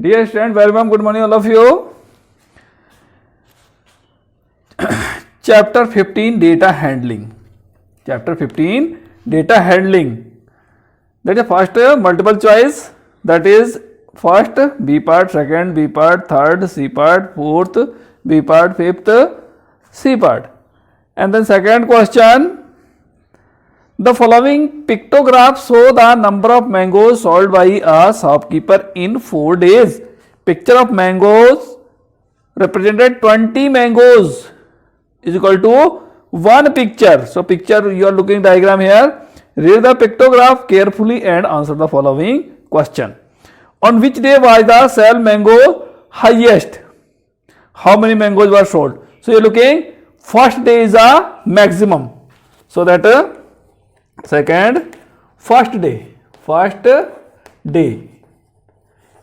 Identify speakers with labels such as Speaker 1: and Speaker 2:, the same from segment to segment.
Speaker 1: Dear student, very warm good morning all of you. Chapter 15 data handling. Chapter 15 data handling. That is first multiple choice, that is first B part, second B part, third C part, fourth B part, fifth C part. And then second question, the following pictographs show the number of mangoes sold by a shopkeeper in 4 days. Picture of mangoes represented 20 mangoes is equal to one picture. So picture, you are looking diagram here. Read the pictograph carefully and answer the following question. On which day was the sale mango highest? How many mangoes were sold? So you are looking, first day is a maximum. So that second, first day.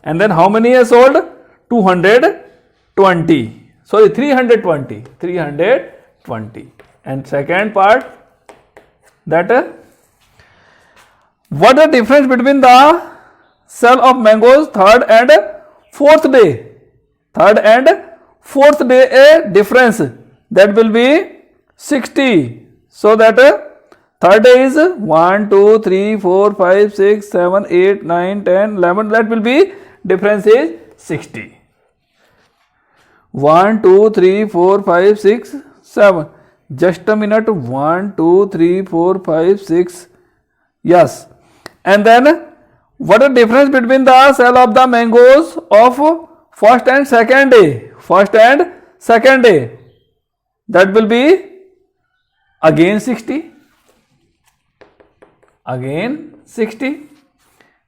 Speaker 1: And then how many are sold? 220. Sorry, 320. And second part, that what the difference between the sale of mangoes third and fourth day? Third and fourth day a difference, that will be 60. So that third day is 1, 2, 3, 4, 5, 6, 7, 8, 9, 10, 11. That will be difference is 60. 1, 2, 3, 4, 5, 6, 7. Just a minute. 1, 2, 3, 4, 5, 6. Yes. And then what is the difference between the sale of the mangoes of first and second day? First and second day. That will be again 60. Again 60.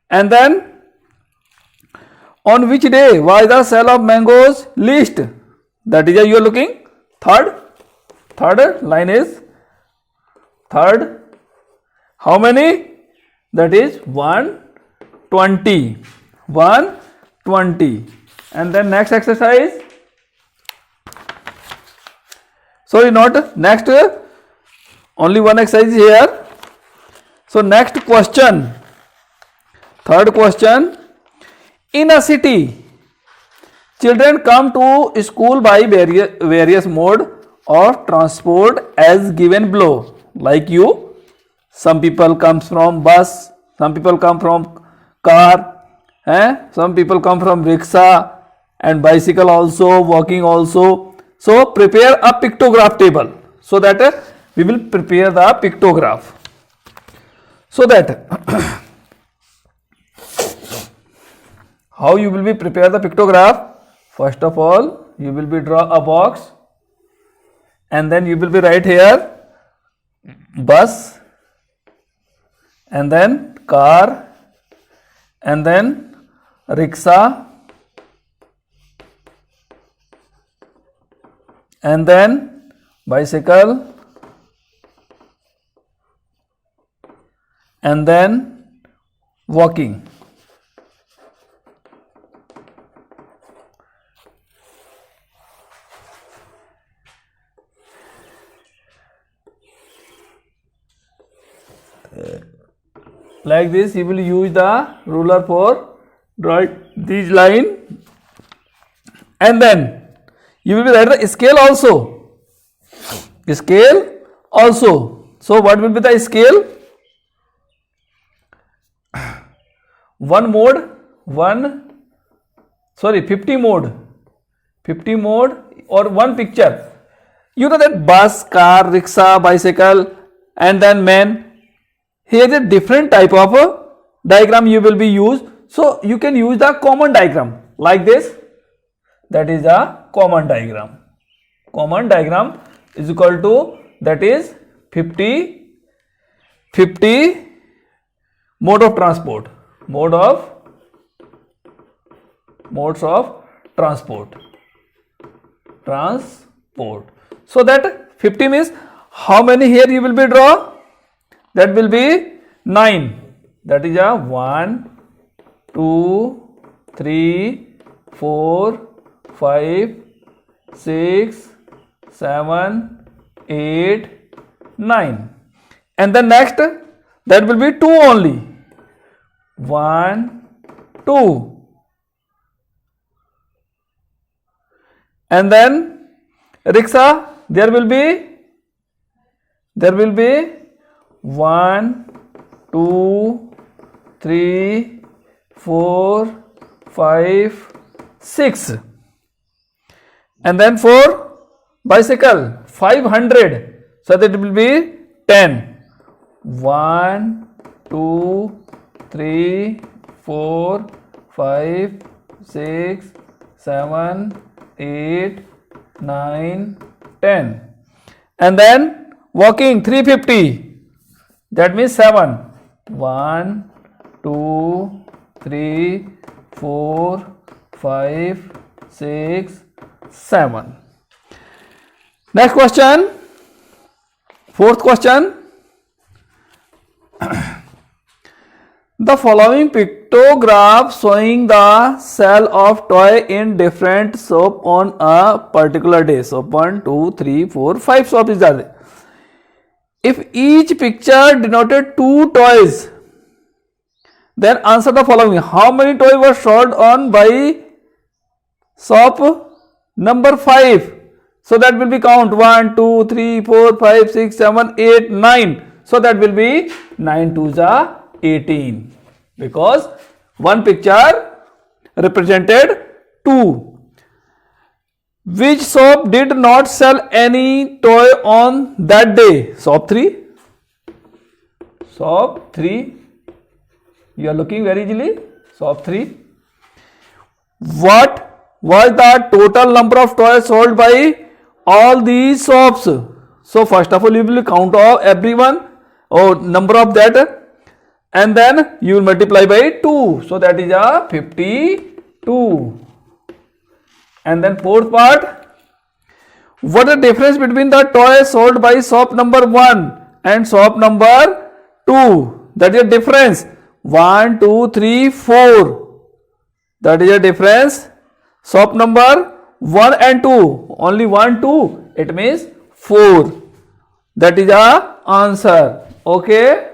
Speaker 1: And then on which day was the sale of mangoes least? That is, you are looking third line is third. How many? That is 120. And then next exercise. Sorry, not next, only one exercise here. So next question, third question. In a city, children come to school by various mode of transport as given below. Like you, some people comes from bus, some people come from car, some people come from rickshaw and bicycle also, walking also. So prepare a pictograph table, so that we will prepare the pictograph. So that how you will be prepare the pictograph? First of all, you will be draw a box, and then you will be write here bus, and then car, and then rickshaw, and then bicycle, and then walking. Like this, you will use the ruler for draw this line, and then you will write the scale also. So what will be the scale? 50 mode or one picture. You know that bus, car, rickshaw, bicycle, and then man. Here is a different type of diagram you will be used. So you can use the common diagram like this. That is a common diagram. Common diagram is equal to, that is 50 mode of transport. Modes of transport. So that 50 means how many here you will be draw? That will be 9. That is a 1, 2, 3, 4, 5, 6, 7, 8, 9. And the next, that will be 2 only. 1, 2. And then rickshaw, there will be 1, 2, 3, 4, 5, 6. And then for bicycle 500, so that it will be 10. 1, 2, 3, 4, 5, 6, 7, 8, 9, 10. And then walking 350, that means 7. 1, 2, 3, 4, 5, 6, 7. Next question, fourth question. The following pictograph showing the sale of toy in different shop on a particular day. So 1, 2, 3, 4, 5 shops is there. If each picture denoted 2 toys, then answer the following. How many toys were sold on by shop number 5? So that will be count 1, 2, 3, 4, 5, 6, 7, 8, 9. So that will be 9 2s are 18, because one picture represented 2. Which shop did not sell any toy on that day? Shop 3. Shop 3. You are looking very easily. Shop 3. What was the total number of toys sold by all these shops? So first of all, you will count of everyone or number of that, and then you will multiply by 2. So that is a 52. And then fourth part, what is the difference between the toys sold by shop number 1 and shop number 2? That is a difference. 1, 2, 3, 4. That is a difference. Shop number 1 and 2. Only 1, 2. It means 4. That is a answer. Okay.